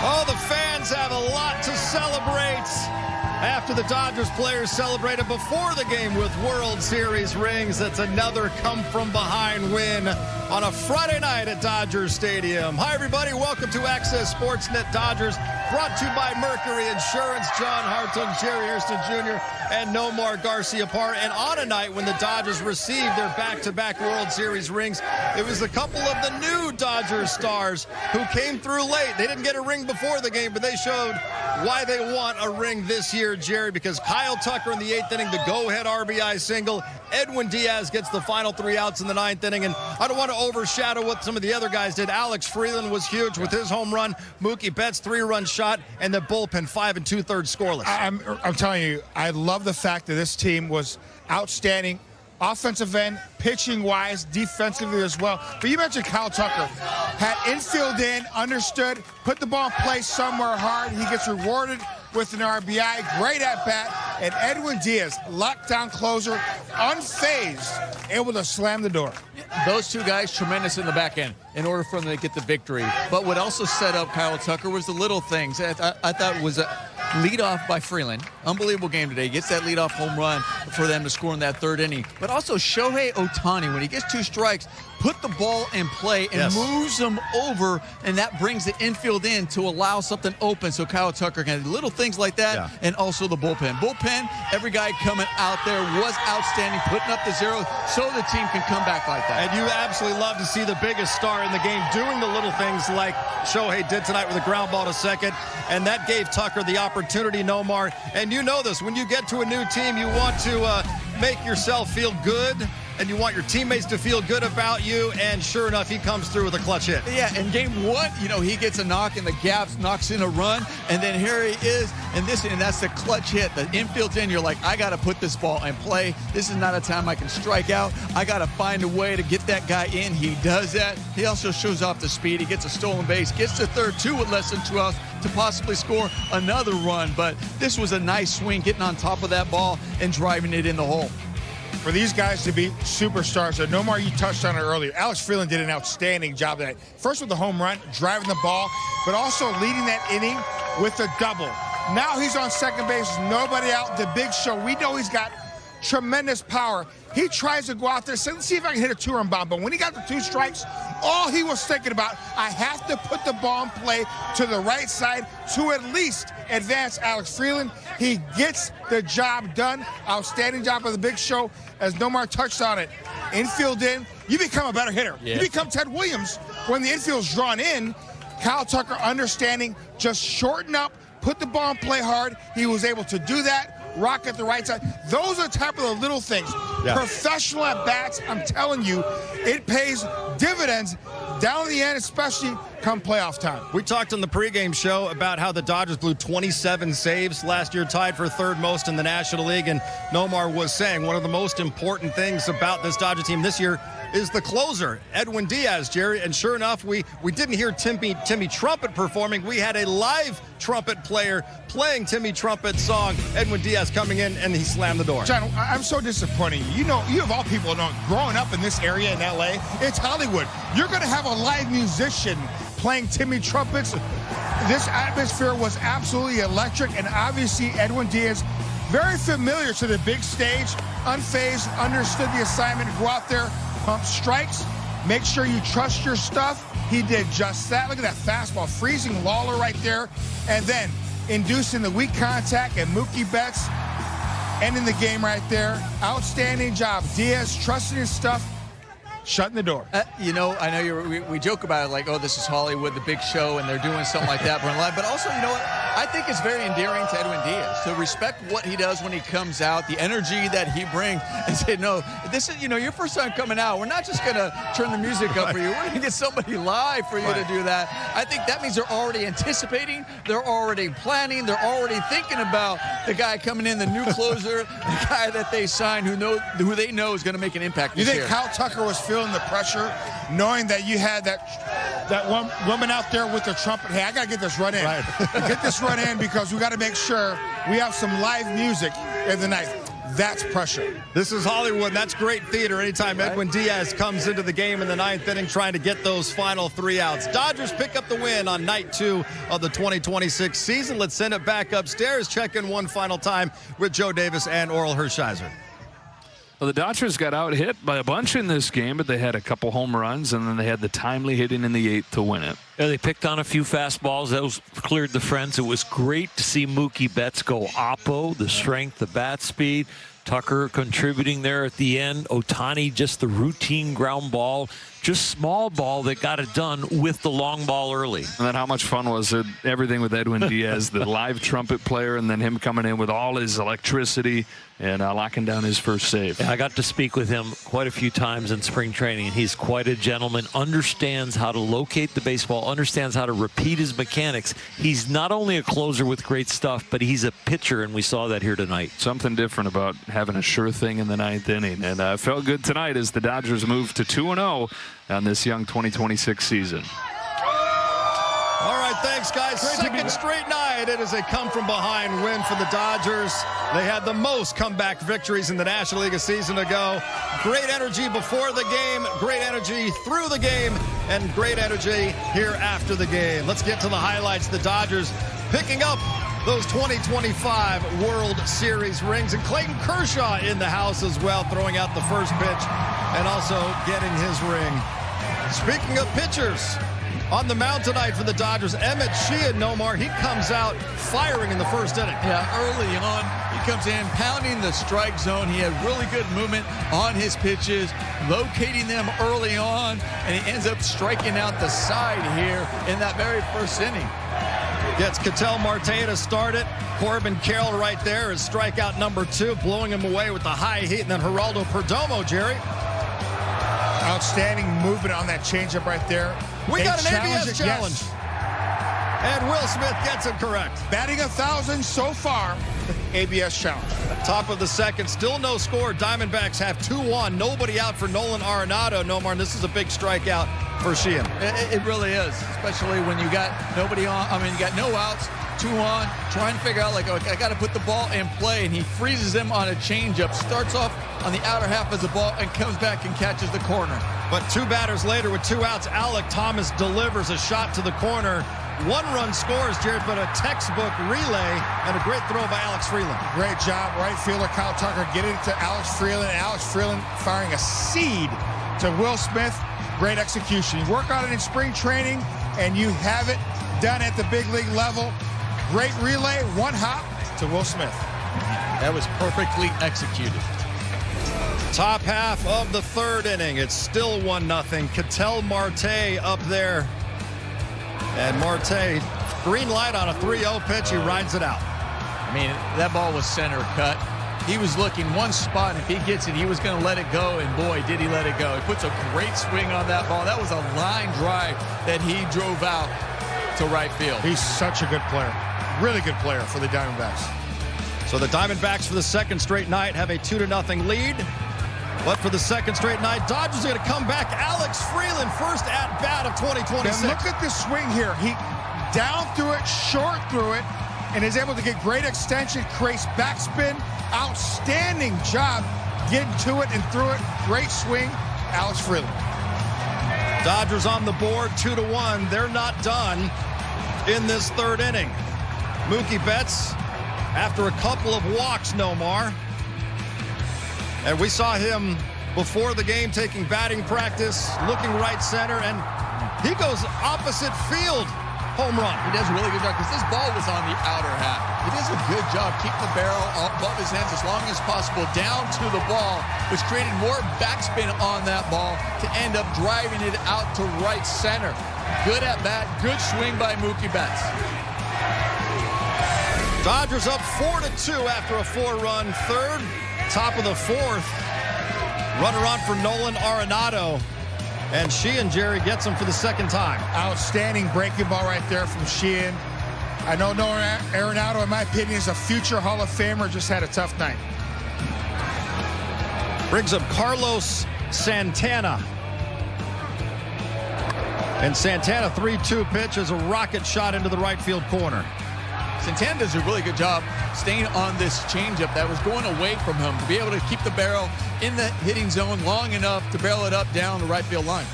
Oh, the fans have a lot to celebrate after the Dodgers players celebrated before the game with World Series rings. That's another come-from-behind win on a Friday night at Dodger Stadium. Hi, everybody. Welcome to Access Sportsnet Dodgers, brought to you by Mercury Insurance. John Hartung, Jerry Hairston Jr., and Nomar Garciaparra. And on a night when the Dodgers received their back-to-back World Series rings, it was a couple of the new Dodgers stars who came through late. They didn't get a ring before the game, but they showed why they want a ring this year, Jerry, because Kyle Tucker in the 8th inning, the go-ahead RBI single. Edwin Diaz gets the final 3 outs in the 9th inning, and I don't want to overshadow what some of the other guys did. Alex Freeland was huge with his home run. Mookie Betts 3-run shot, and the bullpen 5 2/3 scoreless. I'm telling you, I love the fact that this team was outstanding, offensive end, pitching-wise, defensively as well. But you mentioned Kyle Tucker. Had infield in, understood, put the ball in play somewhere hard. He gets rewarded with an RBI, great at-bat. And Edwin Diaz, lockdown closer, unfazed, able to slam the door. Those two guys, tremendous in the back end in order for them to get the victory. But what also set up Kyle Tucker was the little things. I thought was a leadoff by Freeland. Unbelievable game today. Gets that leadoff home run for them to score in that 3rd inning. But also Shohei Ohtani, when he gets 2 strikes, put the ball in play and moves them over, and that brings the infield in to allow something open so Kyle Tucker can do little things like that, and also the bullpen. Bullpen, every guy coming out there was outstanding, putting up the zeros so the team can come back like that. And you absolutely love to see the biggest star in the game doing the little things like Shohei did tonight with a ground ball to second, and that gave Tucker the opportunity, Nomar. And you know this, when you get to a new team, you want to make yourself feel good, and you want your teammates to feel good about you, and sure enough, he comes through with a clutch hit. Yeah, in game 1, you know, he gets a knock, and the gaps knocks in a run, and then here he is, and that's the clutch hit. The infield's in, you're like, I got to put this ball in play. This is not a time I can strike out. I got to find a way to get that guy in. He does that. He also shows off the speed. He gets a stolen base, gets to third, 2 with less than 2 outs to possibly score another run, but this was a nice swing, getting on top of that ball and driving it in the hole. For these guys to be superstars, and Nomar, you touched on it earlier. Alex Freeland did an outstanding job tonight. First with the home run, driving the ball, but also leading that inning with a double. Now he's on second base, nobody out, the big show. We know he's got tremendous power. He tries to go out there, say, let's see if I can hit a 2-run bomb. But when he got the 2 strikes, all he was thinking about, I have to put the ball in play to the right side to at least advance Alex Freeland. He gets the job done. Outstanding job of the big show. As Nomar touched on it, infield in, you become a better hitter. You become Ted Williams when the infield's drawn in. Kyle Tucker understanding, just shorten up, put the ball in play hard. He was able to do that. Rock at the right side. Those are the type of the little things. Professional at bats, I'm telling you, it pays dividends down to the end, especially come playoff time. We talked on the pregame show about how the Dodgers blew 27 saves last year, tied for 3rd most in the National League, and Nomar was saying one of the most important things about this Dodger team this year is the closer, Edwin Diaz, Jerry. And sure enough, we didn't hear Timmy Trumpet performing. We had a live trumpet player playing Timmy Trumpet's song. Edwin Diaz coming in, and he slammed the door. John, I'm so disappointing you. You know, you of all people know, growing up in this area in L.A., it's Hollywood. You're going to have a live musician playing Timmy Trumpets. This atmosphere was absolutely electric, and obviously Edwin Diaz, very familiar to the big stage, unfazed, understood the assignment to go out there, pump strikes, make sure you trust your stuff. He did just that. Look at that fastball, freezing Lawler right there, and then inducing the weak contact, and Mookie Betts ending the game right there. Outstanding job. Diaz trusting his stuff, shutting the door. You know, I know we joke about it like, oh, this is Hollywood, the big show, and they're doing something like that. But also, you know what? I think it's very endearing to Edwin Diaz to respect what he does when he comes out, the energy that he brings, and say, no, this is, you know, your first time coming out. We're not just going to turn the music up for you. We're going to get somebody live for you to do that. I think that means they're already anticipating, they're already planning, they're already thinking about the guy coming in, the new closer, the guy that they signed who they know is going to make an impact this year. You think Kyle Tucker was feeling the pressure, knowing that you had that one woman out there with the trumpet? Hey, I got to get this run in. Get this run in because we got to make sure we have some live music in the night. That's pressure. This is Hollywood. That's great theater anytime Edwin Diaz comes into the game in the 9th inning trying to get those final 3 outs. Dodgers pick up the win on night 2 of the 2026 season. Let's send it back upstairs. Check in one final time with Joe Davis and Oral Hershiser. Well, the Dodgers got out hit by a bunch in this game, but they had a couple home runs, and then they had the timely hitting in the 8th to win it. Yeah, they picked on a few fastballs. Those cleared the friends. It was great to see Mookie Betts go oppo, the strength, the bat speed. Tucker contributing there at the end. Ohtani, just the routine ground ball, just small ball that got it done with the long ball early. And then how much fun was it? Everything with Edwin Diaz, the live trumpet player, and then him coming in with all his electricity and locking down his first save. Yeah, I got to speak with him quite a few times in spring training. He's quite a gentleman, understands how to locate the baseball, understands how to repeat his mechanics. He's not only a closer with great stuff, but he's a pitcher, and we saw that here tonight. Something different about having a sure thing in the 9th inning. And it felt good tonight as the Dodgers moved to 2-0 on this young 2026 season. All right, thanks, guys. Second straight night. It is a come-from-behind win for the Dodgers. They had the most comeback victories in the National League a season ago. Great energy before the game, great energy through the game, and great energy here after the game. Let's get to the highlights. The Dodgers picking up those 2025 World Series rings, and Clayton Kershaw in the house as well, throwing out the first pitch and also getting his ring. Speaking of pitchers, on the mound tonight for the Dodgers, Emmett Sheehan, Nomar, he comes out firing in the first inning. Yeah, early on, he comes in pounding the strike zone. He had really good movement on his pitches, locating them early on, and he ends up striking out the side here in that very first inning. Gets Ketel Marte to start it. Corbin Carroll right there is strikeout number 2, blowing him away with the high heat. And then Geraldo Perdomo, Jerry. Outstanding movement on that changeup right there. We got an ABS challenge. Yes. And Will Smith gets it correct. Batting 1,000 so far. ABS challenge. Top of the second, still no score. Diamondbacks have 2-1. Nobody out for Nolan Arenado. Nomar, and this is a big strikeout for Sheehan. It really is, especially when you got nobody on. I mean, you got no outs, 2 on, trying to figure out, like, okay, I got to put the ball in play, and he freezes him on a changeup, starts off on the outer half as a ball, and comes back and catches the corner. But 2 batters later with 2 outs, Alec Thomas delivers a shot to the corner. 1 run scores, Jared, but a textbook relay and a great throw by Alex Freeland. Great job, right fielder Kyle Tucker getting it to Alex Freeland. Alex Freeland firing a seed to Will Smith. Great execution. You work on it in spring training, and you have it done at the big league level. Great relay, 1 hop to Will Smith. That was perfectly executed. Top half of the 3rd inning. It's still 1-0. Ketel Marte up there. And Marte, green light on a 3-0 pitch. He rides it out. I mean, that ball was center cut. He was looking one spot, and if he gets it, he was going to let it go, and boy, did he let it go. He puts a great swing on that ball. That was a line drive that he drove out to right field. He's such a good player. Really good player for the Diamondbacks. So the Diamondbacks for the 2nd straight night have a 2-0 lead. But for the 2nd straight night, Dodgers are going to come back. Alex Freeland, first at-bat of 2026. Now look at this swing here. He down through it, short through it, and is able to get great extension, creates backspin. Outstanding job getting to it and through it. Great swing, Alex Freeland. Dodgers on the board, 2-1. They're not done in this 3rd inning. Mookie Betts, after a couple of walks, Nomar. And we saw him before the game taking batting practice, looking right center, and he goes opposite field. Home run. He does a really good job because this ball was on the outer half. He does a good job keeping the barrel above his hands as long as possible down to the ball, which created more backspin on that ball to end up driving it out to right center. Good at bat, good swing by Mookie Betts. Dodgers up 4-2 after a 4-run 3rd. Top of the 4th. Runner on for Nolan Arenado. And Sheehan, Jerry, gets him for the 2nd time. Outstanding breaking ball right there from Sheehan. I know Nolan Arenado, in my opinion, is a future Hall of Famer. Just had a tough night. Brings up Carlos Santana. And Santana, 3-2 pitch is a rocket shot into the right field corner. Santana does a really good job staying on this changeup that was going away from him to be able to keep the barrel in the hitting zone long enough to barrel it up down the right field line.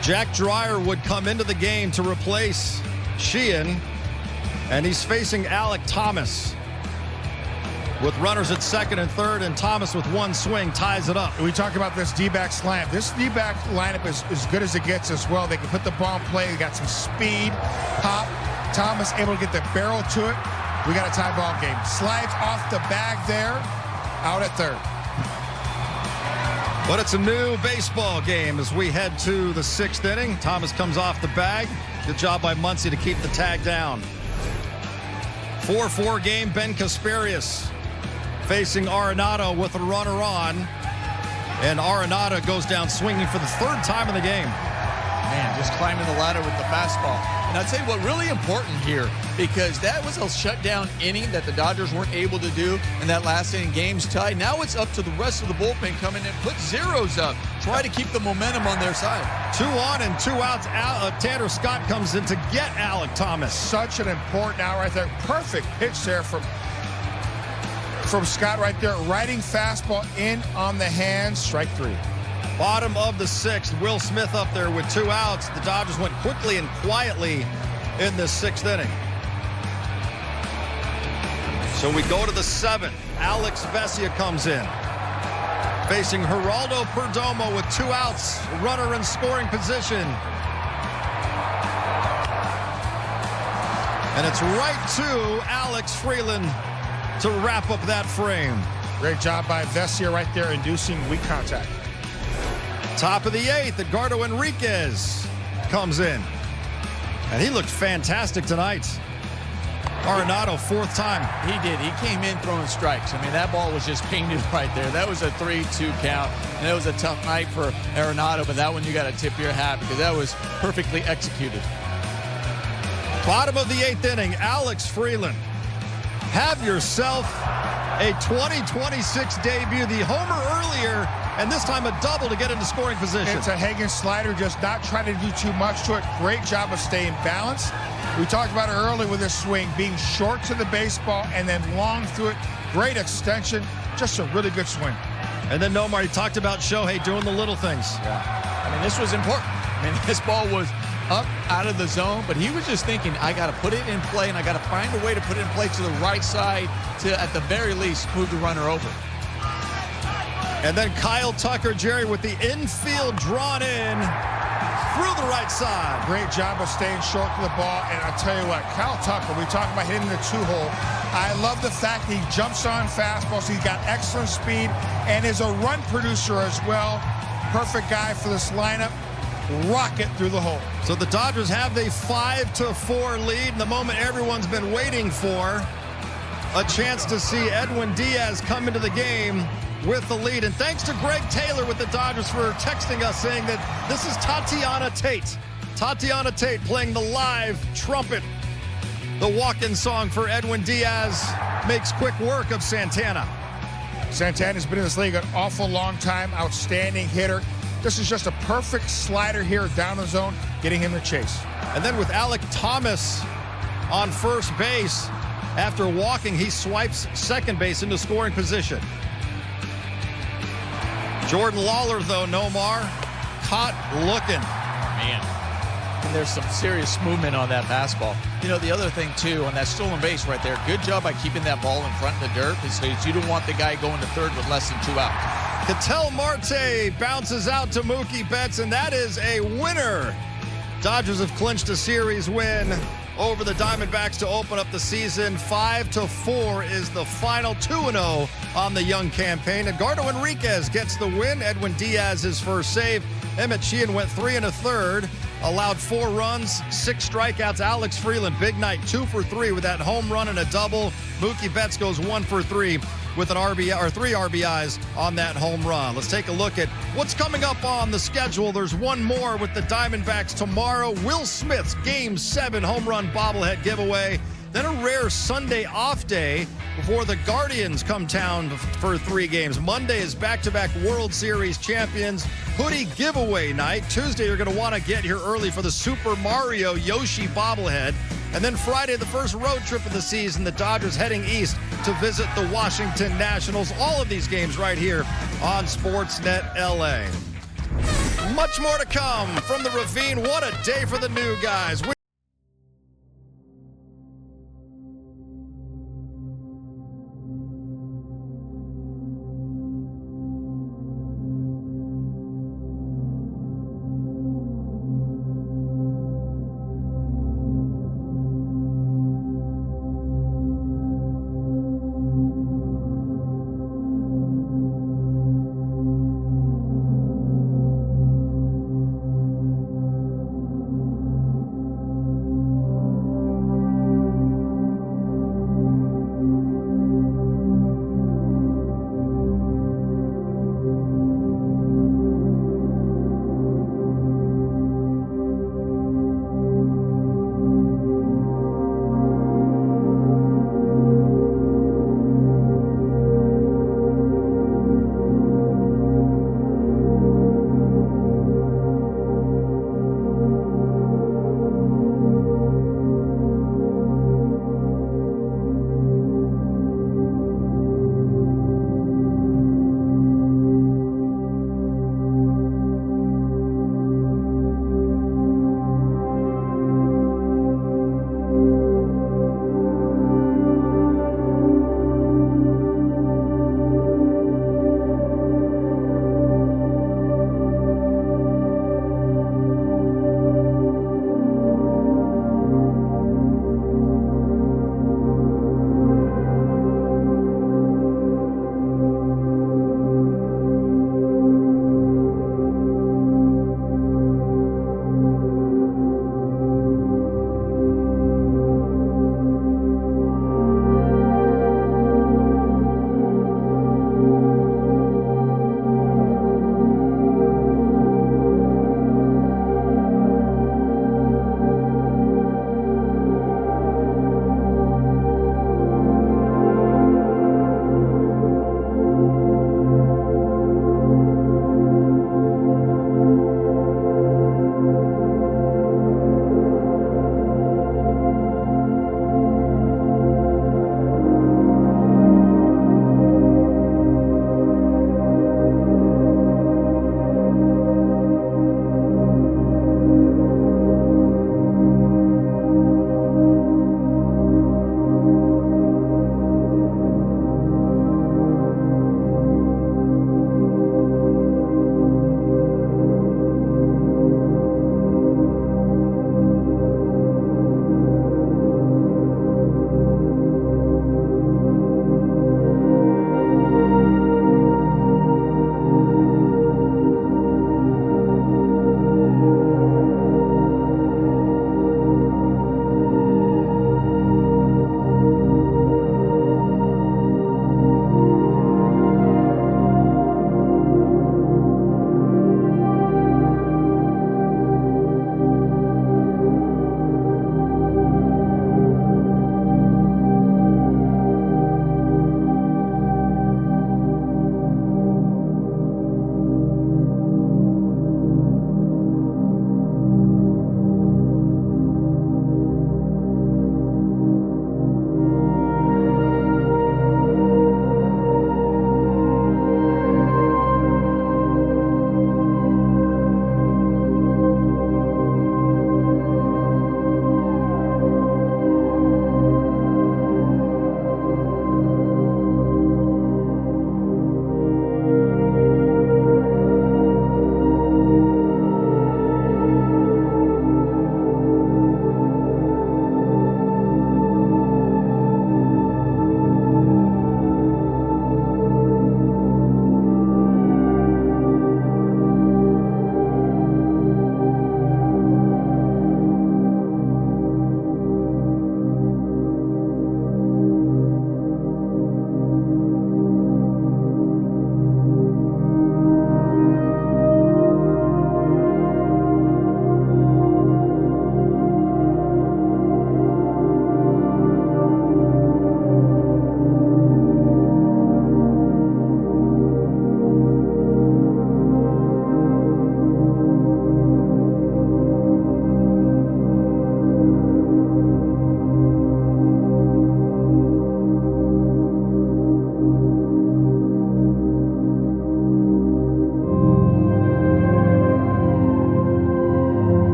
Jack Dreyer would come into the game to replace Sheehan, and he's facing Alec Thomas with runners at second and third, and Thomas with one swing ties it up. We talk about this D-back slam. This D-back lineup is as good as it gets as well. They can put the ball in play. They got some speed, pop. Thomas able to get the barrel to it. We got a tie ball game. Slides off the bag there, out at third. But it's a new baseball game as we head to the 6th inning. Thomas comes off the bag. Good job by Muncy to keep the tag down. 4-4 game. Ben Kasparius facing Arenado with a runner on. And Arenado goes down swinging for the 3rd time in the game. Man, just climbing the ladder with the fastball. And I'll tell you what, really important here, because that was a shutdown inning that the Dodgers weren't able to do in that last inning. Game's tied. Now it's up to the rest of the bullpen coming in, put zeros up, try to keep the momentum on their side. 2 on and 2 outs. Tanner Scott comes in to get Alec Thomas. Such an important out right there. Perfect pitch there from Scott right there. Riding fastball in on the hands. Strike 3. Bottom of the 6th, Will Smith up there with 2 outs. The Dodgers went quickly and quietly in the 6th inning. So we go to the 7th. Alex Vesia comes in, facing Geraldo Perdomo with 2 outs, runner in scoring position. And it's right to Alex Freeland to wrap up that frame. Great job by Vesia right there, inducing weak contact. Top of the 8th, Edgardo Enriquez comes in. And he looked fantastic tonight. Arenado, 4th time. He did. He came in throwing strikes. I mean, that ball was just painted right there. That was a 3-2 count. And it was a tough night for Arenado, but that one you got to tip your hat because that was perfectly executed. Bottom of the 8th inning, Alex Freeland. Have yourself a 2026 debut. The homer earlier, and this time a double to get into scoring position. It's a Hagen slider, just not trying to do too much to it. Great job of staying balanced. We talked about it earlier with this swing, being short to the baseball and then long through it. Great extension, just a really good swing. And then Nomar, he talked about Shohei doing the little things. Yeah. I mean, this was important. I mean, this ball was up out of the zone, but he was just thinking, I got to put it in play, and I got to find a way to put it in play to the right side to, at the very least, move the runner over. And then Kyle Tucker, Jerry, with the infield drawn in through the right side. Great job of staying short to the ball. And I'll tell you what, Kyle Tucker, we talk about hitting the 2-hole. I love the fact that he jumps on fastballs. He's got excellent speed and is a run producer as well. Perfect guy for this lineup. Rocket through the hole. So the Dodgers have the 5-4 lead. The moment everyone's been waiting for, a chance to see Edwin Diaz come into the game with the lead. And thanks to Greg Taylor with the Dodgers for texting us saying that this is Tatiana Tate. Tatiana Tate playing the live trumpet. The walk-in song for Edwin Diaz makes quick work of Santana. Santana's been in this league an awful long time. Outstanding hitter. This is just a perfect slider here down the zone, getting him to chase. And then with Alec Thomas on first base, after walking, he swipes second base into scoring position. Jordan Lawler, though, Nomar, caught looking. Man, and there's some serious movement on that fastball. You know, the other thing, too, on that stolen base right there, good job by keeping that ball in front of the dirt because you don't want the guy going to third with less than 2 outs. Ketel Marte bounces out to Mookie Betts, and that is a winner. Dodgers have clinched a series win over the Diamondbacks to open up the season. 5-4 is the final. 2-0 on the young campaign. Edgardo Enriquez gets the win. Edwin Diaz his first save. Emmett Sheehan went 3 1/3, allowed 4 runs, 6 strikeouts. Alex Freeland, big night, 2 for 3 with that home run and a double. Mookie Betts goes 1 for 3 with an RBI or 3 RBIs on that home run. Let's take a look at what's coming up on the schedule. There's one more with the Diamondbacks tomorrow. Will Smith's Game 7 home run bobblehead giveaway. Then a rare Sunday off day before the Guardians come town for 3 games. Monday is back-to-back World Series champions hoodie giveaway night. Tuesday, you're going to want to get here early for the Super Mario Yoshi bobblehead. And then Friday, the first road trip of the season, the Dodgers heading east to visit the Washington Nationals. All of these games right here on Sportsnet LA. Much more to come from the Ravine. What a day for the new guys.